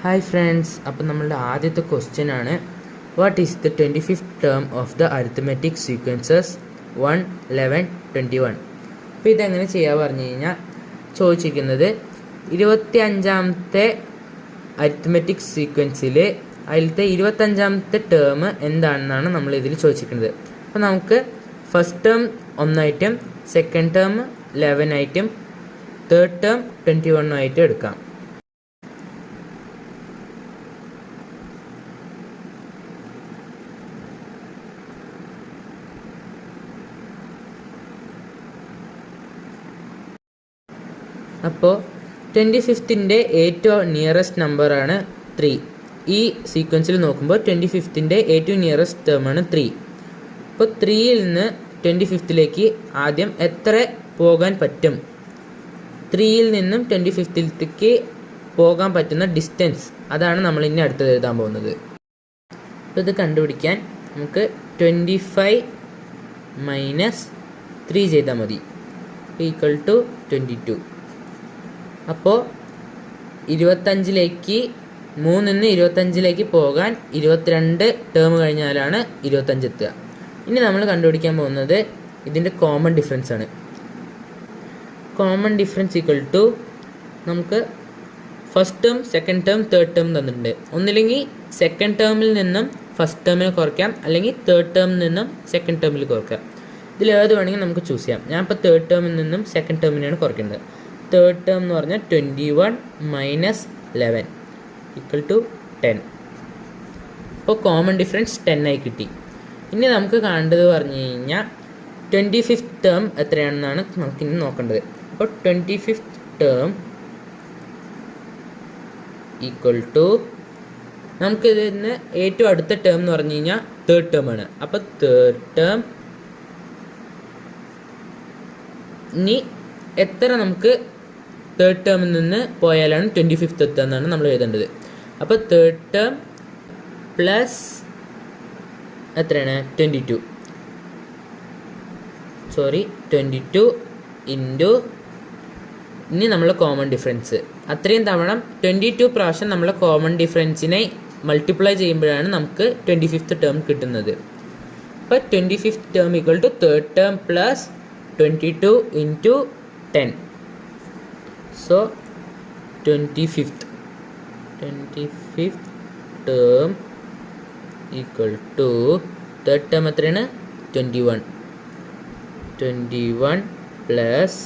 Hi friends, അപ്പം നമ്മളുടെ ആദ്യത്തെ ക്വസ്റ്റ്യൻ ആണ്, what is the 25th term of the arithmetic sequences 1, 11, 21? അപ്പോൾ ഇതെങ്ങനെ ചെയ്യാൻ പറഞ്ഞു കഴിഞ്ഞാൽ ചോദിച്ചിരിക്കുന്നത് 25ാമത്തെ അരിത്മെറ്റിക് സീക്വൻസിൽ അതിലത്തെ 25ാമത്തെ ടേം എന്താണെന്നാണ് നമ്മൾ ഇതിൽ ചോദിച്ചിരിക്കുന്നത്. അപ്പോൾ നമുക്ക് ഫസ്റ്റ് ടേം 1 ആയിട്ടും സെക്കൻഡ് ടേം 11 ആയിട്ടും തേർഡ് ടേം 21 ആയിട്ടും എടുക്കാം. അപ്പോൾ 25th ഏറ്റവും നിയറസ്റ്റ് നമ്പറാണ് 3. ഈ സീക്വൻസിൽ നോക്കുമ്പോൾ 25th ഏറ്റവും നിയറസ്റ്റ് ടേമാണ് 3. അപ്പോൾ 3യിൽ നിന്ന് 25th ആദ്യം എത്ര പോകാൻ പറ്റും? 3യിൽ നിന്നും 25th പോകാൻ പറ്റുന്ന ഡിസ്റ്റൻസ്, അതാണ് നമ്മൾ ഇനി അടുത്തത് എഴുതാൻ പോകുന്നത്. അപ്പോൾ ഇത് കണ്ടുപിടിക്കാൻ നമുക്ക് 25 - 3 ചെയ്താൽ മതി, ഈക്വൽ ടു 22. അപ്പോൾ 25ലേക്ക് 3 - 25 പോകാൻ 22 ടേം കഴിഞ്ഞാലാണ് 25 എത്തുക. ഇനി നമ്മൾ കണ്ടുപിടിക്കാൻ പോകുന്നത് ഇതിൻ്റെ കോമൺ ഡിഫറൻസ് ആണ്. കോമൺ ഡിഫറൻസ് ഈക്വൽ ടു, നമുക്ക് first term, second term, third term തന്നിട്ടുണ്ട്. ഒന്നില്ലെങ്കിൽ സെക്കൻഡ് ടേമിൽ നിന്നും ഫസ്റ്റ് ടേമിൽ കുറയ്ക്കാം, അല്ലെങ്കിൽ തേർഡ് ടേമിൽ നിന്നും സെക്കൻഡ് ടേമിൽ കുറയ്ക്കാം. ഇതിൽ ഏത് വേണമെങ്കിൽ നമുക്ക് ചൂസ് ചെയ്യാം. ഞാനിപ്പോൾ തേർഡ് ടേമിൽ നിന്നും സെക്കൻഡ് ടേമിനെയാണ് കുറയ്ക്കേണ്ടത്. തേർഡ് ടേം എന്ന് പറഞ്ഞാൽ 21 - 11 ഈക്വൽ ടു 10. അപ്പോൾ കോമൺ ഡിഫറൻസ് 10 ആയി കിട്ടി. ഇനി നമുക്ക് കാണേണ്ടത് പറഞ്ഞു കഴിഞ്ഞാൽ 25th ടേം എത്രയാണെന്നാണ് നമുക്കിനി നോക്കേണ്ടത്. അപ്പോൾ 25th ടേം ഈക്വൽ ടു, നമുക്കിതിന് ഏറ്റവും അടുത്ത ടേം എന്ന് പറഞ്ഞു കഴിഞ്ഞാൽ തേർഡ് ടേം ആണ്. അപ്പോൾ തേർഡ് ടേം ഇനി എത്ര നമുക്ക് തേർഡ് ടേമിൽ നിന്ന് പോയാലാണ് 25th എത്തുക എന്നാണ് നമ്മൾ എഴുതേണ്ടത്. അപ്പോൾ തേർഡ് ടേം പ്ലസ് എത്രയാണ്? 22 ഇൻറ്റു, ഇനി നമ്മൾ കോമൺ ഡിഫറൻസ് അത്രയും തവണ 22 പ്രാവശ്യം നമ്മൾ കോമൺ ഡിഫറൻസിനെ മൾട്ടിപ്ലൈ ചെയ്യുമ്പോഴാണ് നമുക്ക് 25th ടേം കിട്ടുന്നത്. അപ്പോൾ 25th term equal to third term plus 22 into 10. So 25th term equal to third term എത്രയാണ്? 21 പ്ലസ്